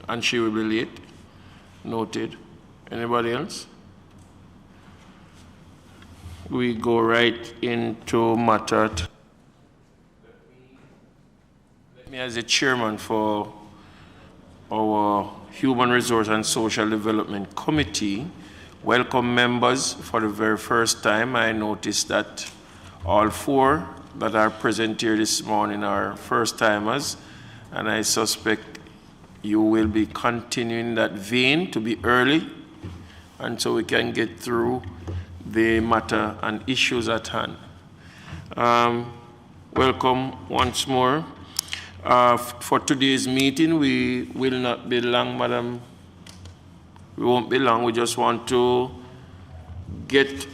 and she will be late. Noted. Anybody else? We go right into matter. Let me, as the chairman for our Human Resource and Social Development Committee, welcome members for the very first time. I noticed that all 4 that are present here this morning are first-timers, and I suspect you will be continuing that vein to be early, and so we can get through the matter and issues at hand. Welcome once more. For today's meeting, we will not be long, madam. We won't be long. We just want to get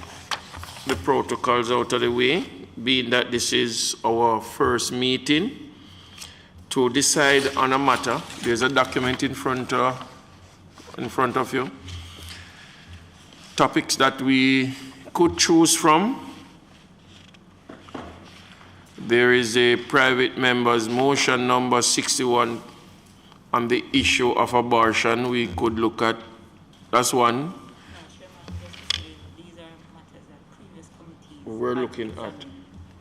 the protocols out of the way, being that this is our first meeting to decide on a matter. There's a document in front of you. Topics that we could choose from. There is a private member's motion number 61 on the issue of abortion. We could look at, that's one. These are matters that previous committees we're looking at.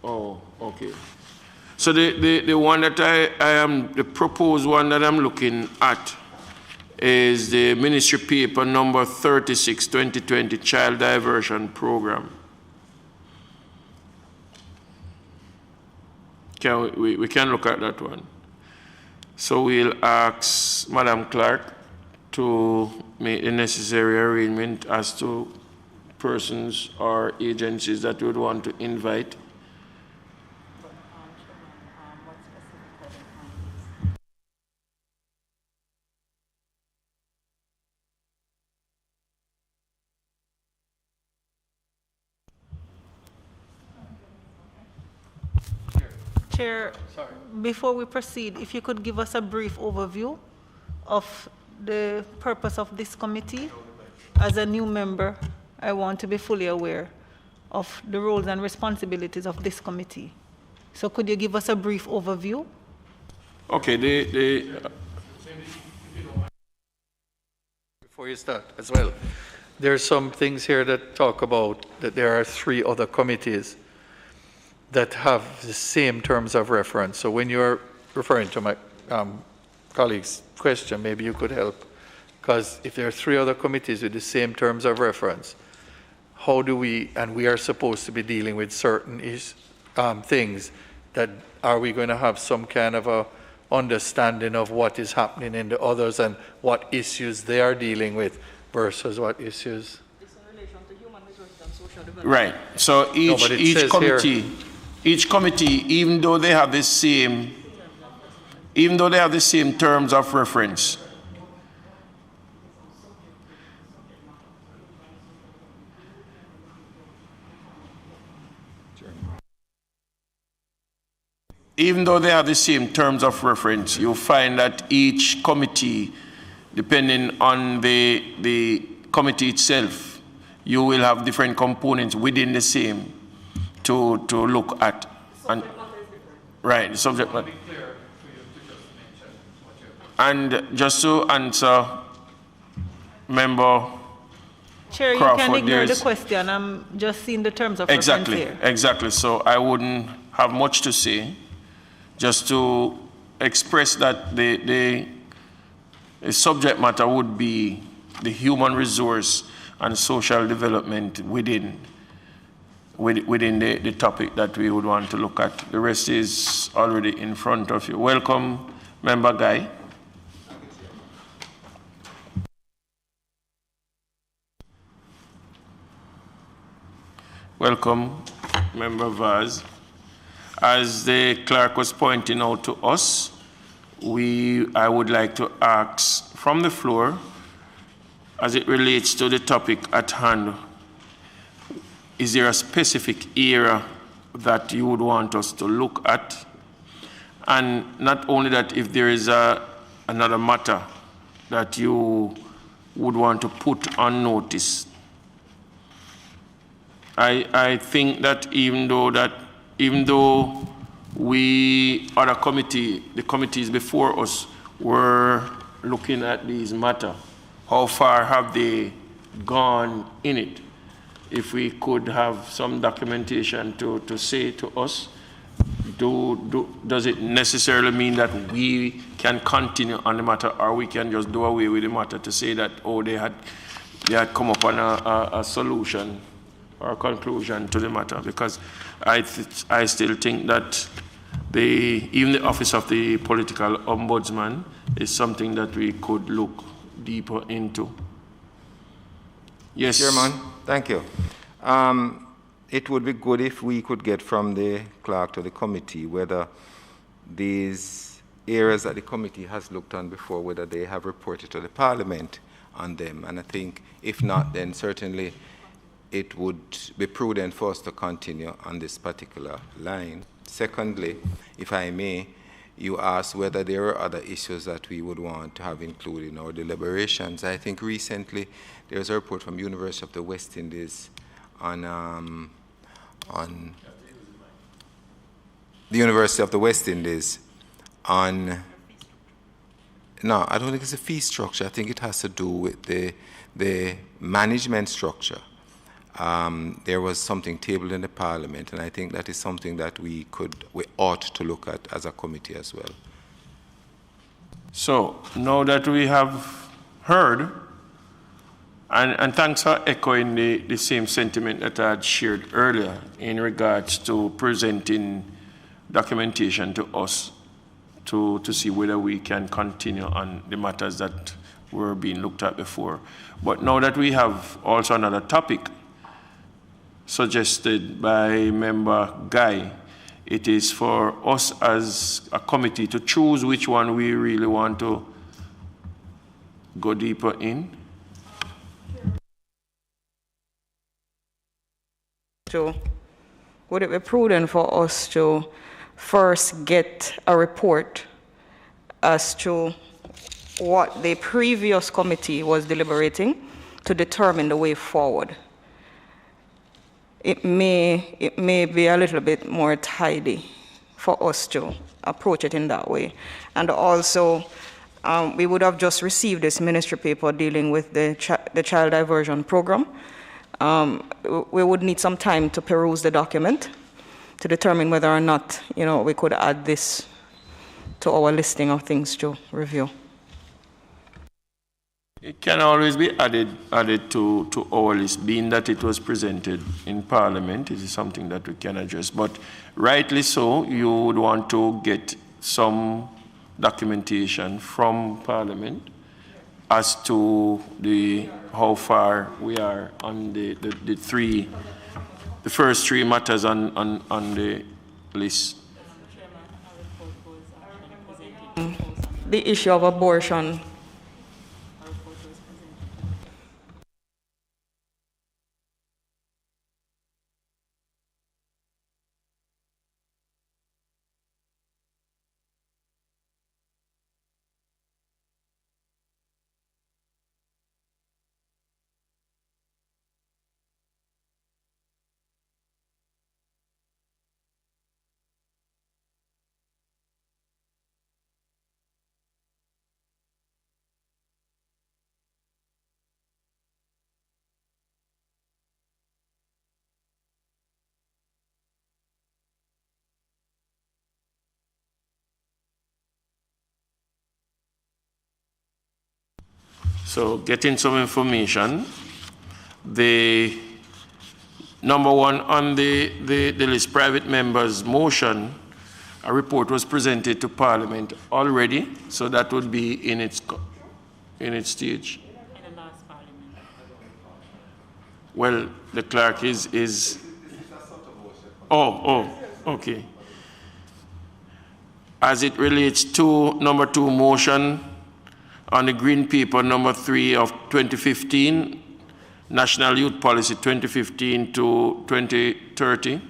Oh, okay. So the one that I am, the proposed one that I'm looking at is the ministry paper number 36, 2020, Child Diversion Program. We can look at that one. So we'll ask Madam Clerk to make the necessary arrangement as to persons or agencies that would want to invite. Chair, before we proceed, if you could give us a brief overview of the purpose of this committee. As a new member, I want to be fully aware of the roles and responsibilities of this committee. So could you give us a brief overview? Okay, Before you start as well, there's some things here that talk about that there are 3 other committees that have the same terms of reference. So when you're referring to my colleague's question, maybe you could help. Because if there are 3 other committees with the same terms of reference, how do we, and we are supposed to be dealing with certain things, that are we going to have some kind of a understanding of what is happening in the others and what issues they are dealing with versus what issues? It's in relation to human resources and social development. right. So each committee, even though they have the same terms of reference, you find that each committee, depending on the committee itself, you will have different components within the same to look at. And right, the subject matter. And just to answer Member Chair, Crawford, you can ignore the question. I'm just seeing the terms of reference here. Exactly. So I wouldn't have much to say, just to express that the subject matter would be the human resource and social development within the topic that we would want to look at. The rest is already in front of you. Welcome, Member Guy. Welcome, Member Vaz. As the clerk was pointing out to us, I would like to ask from the floor, as it relates to the topic at hand, is there a specific area that you would want us to look at? And not only that, if there is another matter that you would want to put on notice. I think that even though the committees before us were looking at these matters, how far have they gone in it? If we could have some documentation to say to us, does it necessarily mean that we can continue on the matter, or we can just do away with the matter to say that, oh, they had come up on a solution or a conclusion to the matter? Because I still think that even the office of the political ombudsman is something that we could look deeper into. Yes. Chairman, thank you. It would be good if we could get from the clerk to the committee whether these areas that the committee has looked on before, whether they have reported to the Parliament on them. And I think if not, then certainly it would be prudent for us to continue on this particular line. Secondly, if I may, you asked whether there are other issues that we would want to have included in our deliberations. I think recently there was a report from University of the West Indies on the University of the West Indies on, no, I don't think it's a fee structure. I think it has to do with the management structure. There was something tabled in the Parliament, and I think that is something that we ought to look at as a committee as well. So now that we have heard, and thanks for echoing the same sentiment that I had shared earlier in regards to presenting documentation to us to see whether we can continue on the matters that were being looked at before. But now that we have also another topic suggested by Member Guy, it is for us as a committee to choose which one we really want to go deeper in. Would it be prudent for us to first get a report as to what the previous committee was deliberating to determine the way forward? It may be a little bit more tidy for us to approach it in that way. And also, we would have just received this ministry paper dealing with the child diversion program. We would need some time to peruse the document to determine whether or not, we could add this to our listing of things to review. It can always be added to our list, being that it was presented in Parliament. It is something that we can address. But rightly so, you would want to get some documentation from Parliament as to how far we are on the first three matters on the list. The issue of abortion. So getting some information, the number one on the list, private members' motion, a report was presented to Parliament already, so that would be in its stage. In the last Parliament. Well, the clerk is okay. As it relates to number 2 motion on the Green Paper number 3 of 2015, National Youth Policy 2015 to 2030,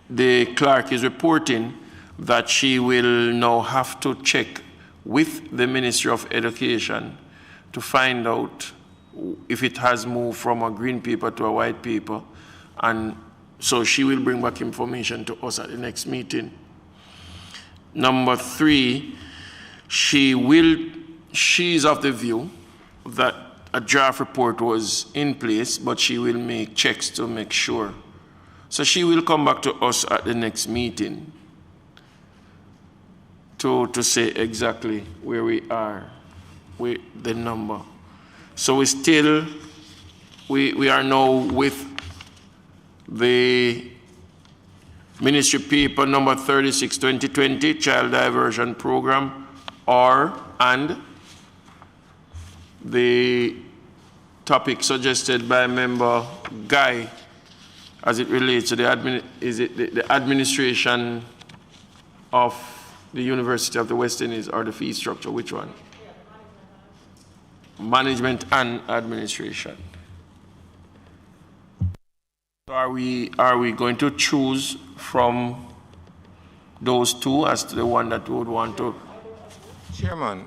the clerk is reporting that she will now have to check with the Ministry of Education to find out if it has moved from a green paper to a white paper, and so she will bring back information to us at the next meeting. Number 3, she's of the view that a draft report was in place, but she will make checks to make sure. So she will come back to us at the next meeting to say exactly where we are with the number. So we are now with the Ministry Paper number 36, 2020, Child Diversion Program, and the topic suggested by Member Guy as it relates to the administration of the University of the West Indies, or the fee structure. Which one? Management and administration. So are we going to choose from those two as to the one that we would want to? Chairman,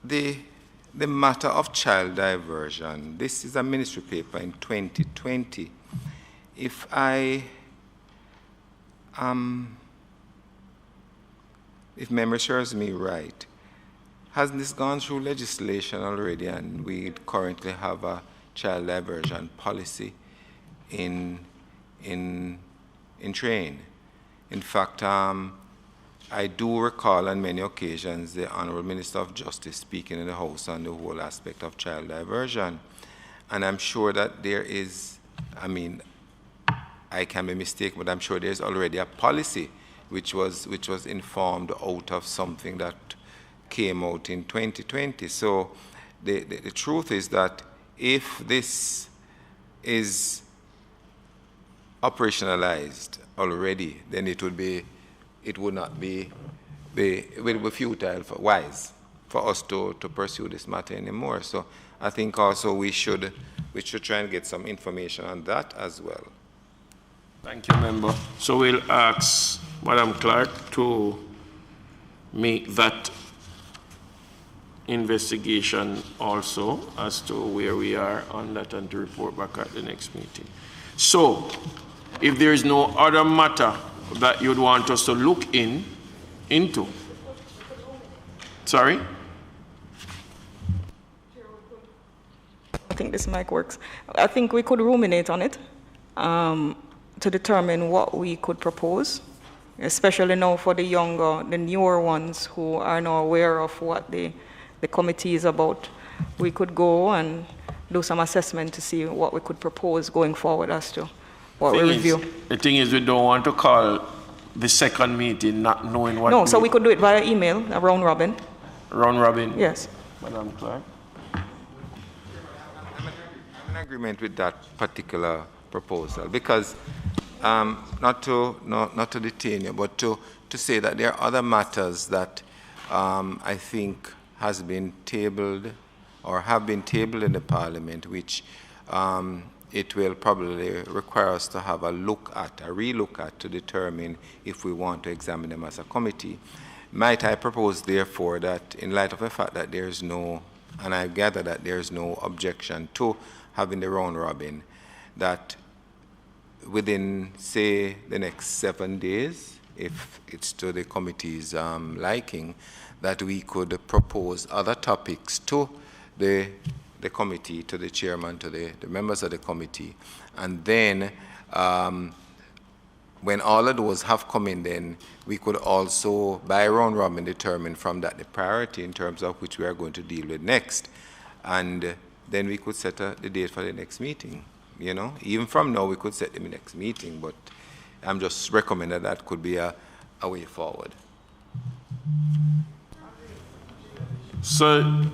the matter of child diversion, this is a ministry paper in 2020. If memory serves me right, hasn't this gone through legislation already, and we currently have a child diversion policy in train? In fact, I do recall on many occasions the Honorable Minister of Justice speaking in the House on the whole aspect of child diversion. And I'm sure that there is, I mean, I can be mistaken, but I'm sure there's already a policy which was informed out of something that came out in 2020. So the truth is that if this is operationalized already, then it would be futile wise for us to pursue this matter anymore. So I think also we should try and get some information on that as well. Thank you, Member. So we'll ask Madam Clerk to make that investigation also as to where we are on that and to report back at the next meeting. So if there is no other matter that you'd want us to look into. Sorry? I think this mic works. I think we could ruminate on it to determine what we could propose, especially now for the newer ones who are now aware of what the committee is about. We could go and do some assessment to see what we could propose going forward as to what we review. The thing is, we don't want to call the second meeting not knowing what. No, so we could do it via email, a round robin. Round robin? Yes. Madam Clerk? I'm in agreement with that particular proposal because not to detain you, but to say that there are other matters that I think has been tabled or have been tabled in the Parliament, which it will probably require us to have a relook at to determine if we want to examine them as a committee. Might I propose, therefore, that in light of the fact that there is no, and I gather that there is no objection to having the round robin, that within, say, the next 7 days, if it's to the committee's liking, that we could propose other topics to the committee, to the chairman, to the members of the committee. And then when all of those have come in, then we could also, by round robin, determine from that the priority in terms of which we are going to deal with next. And then we could set the date for the next meeting. You know, even from now, we could set the next meeting, but I'm just recommending that could be a way forward. So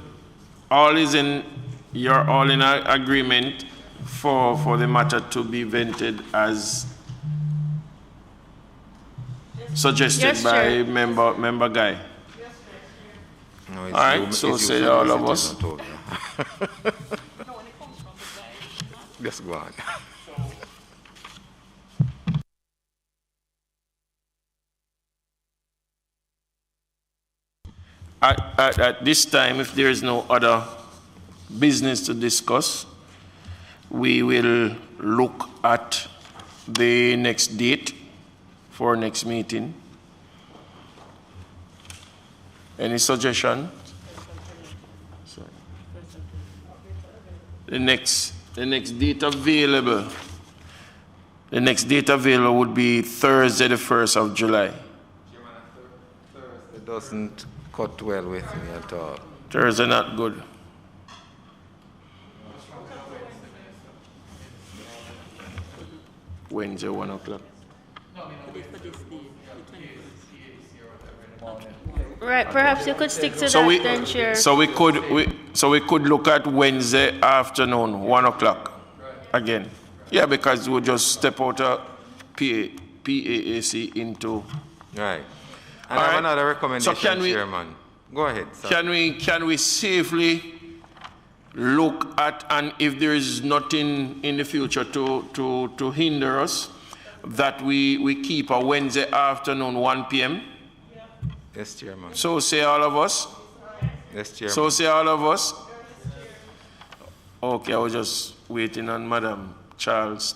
you're all in agreement for the matter to be vented as suggested by member Guy. No, all right, so say all of us. Just go on. At this time, if there is no other business to discuss, we will look at the next date for next meeting Any suggestion? The next date available. The next date available would be Thursday, the 1st of July. Thursday doesn't cut well with me at all. Thursday not good. Wednesday, 1 o'clock. Right, perhaps you could stick to that then, Chair. So we could look at Wednesday afternoon, 1 o'clock again. Yeah, because we'll just step out of PAAC into. Right. And I have another recommendation, so Chairman. Go ahead, sir. Can we safely look at, and if there is nothing in the future to hinder us, that we keep a Wednesday afternoon, 1 p.m.? Yes, Chairman. So say all of us? Yes, Chairman. So say all of us? Okay, I was just waiting on Madam Charles.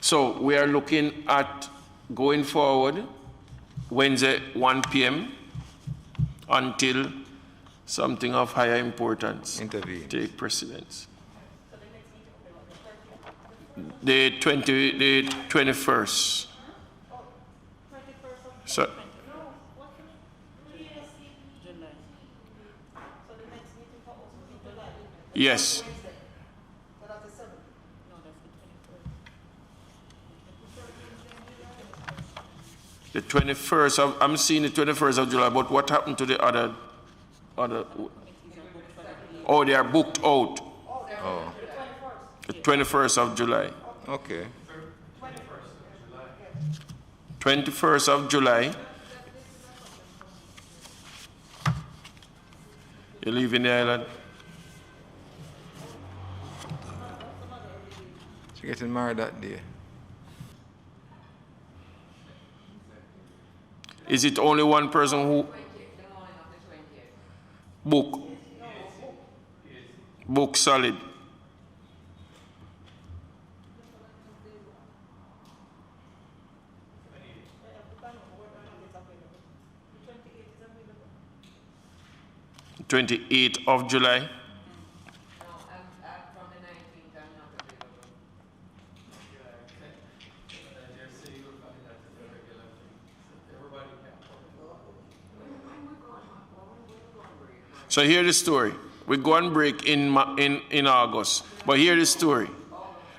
So we are looking at going forward Wednesday, 1 p.m. until something of higher importance take precedence. The 21st. So, yes. The 21st of, I'm seeing the 21st of July, but what happened to the other, oh, they are booked out. Oh. The 21st of July. Okay. 21st of July. You're leaving the island? She's getting married that day. Is it only one person who book solid? The 28th of July. No, from the 19th, I'm not available. So hear the story. We go on break in August, but hear the story.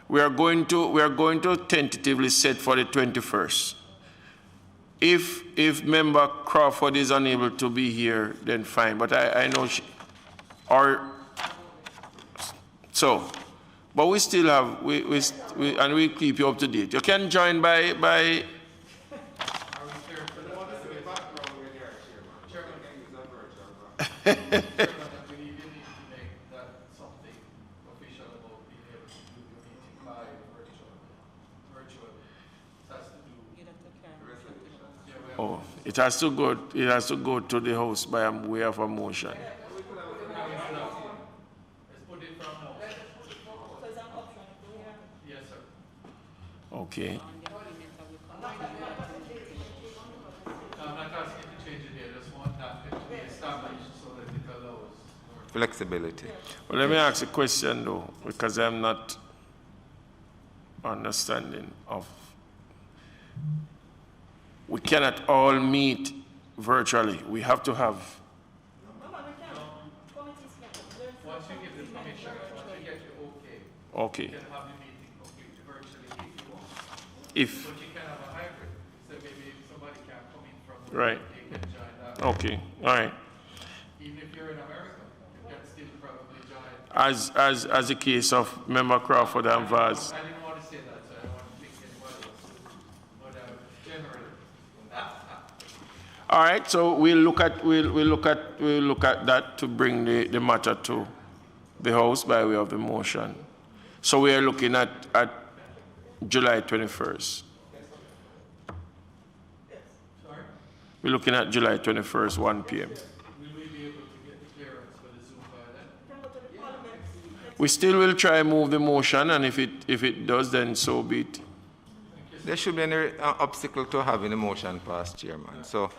We are going to tentatively set for the 21st. If Member Crawford is unable to be here, then fine. But I know but we still have and we keep you up to date. You can join by. Oh, it has to go to the House by way of a motion. Okay. Flexibility. Well, let me ask a question though, because I'm not understanding of. We cannot all meet virtually. We have to have. Once you give the permission, once you get your Okay. you can have the meeting completely virtually if you want. But If. you can have a hybrid, so maybe if somebody can't come in from Right. they can join that. Okay. All right. Even if you're in America, you can still probably join. As a case of Member Crawford and Vaz. I didn't want to say that, so I don't want to think anybody else. But generally. All right. So we'll look at that to bring the matter to the House by way of the motion. So we are looking at July 21st. Sorry? We're looking at July 21st, 1 p.m. Will we be able to get the clearance for the Zoom by then? We still will try and move the motion, and if it does, then so be it. There should be any obstacle to having a motion passed, Chairman. So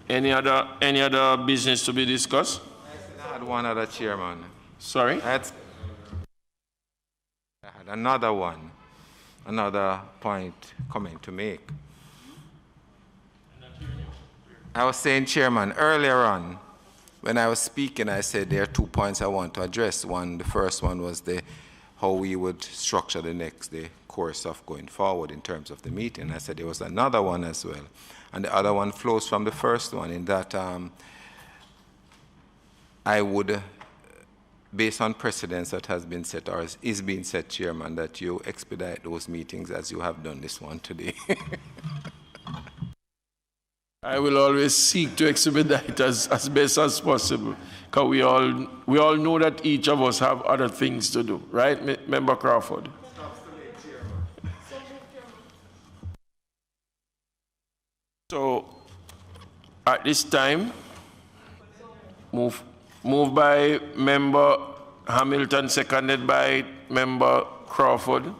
Any other business to be discussed? I had one other, Chairman. Sorry? I had another one, another comment to make. I was saying, Chairman, earlier on, when I was speaking, I said there are 2 points I want to address. The first one was how we would structure the course of going forward in terms of the meeting. I said there was another one as well. And the other one flows from the first one, in that I would, based on precedents that has been set or is being set, Chairman, that you expedite those meetings as you have done this one today. I will always seek to expedite as best as possible, because we all know that each of us have other things to do, right, Member Crawford? So, at this time, move by Member Hamilton, seconded by Member Crawford.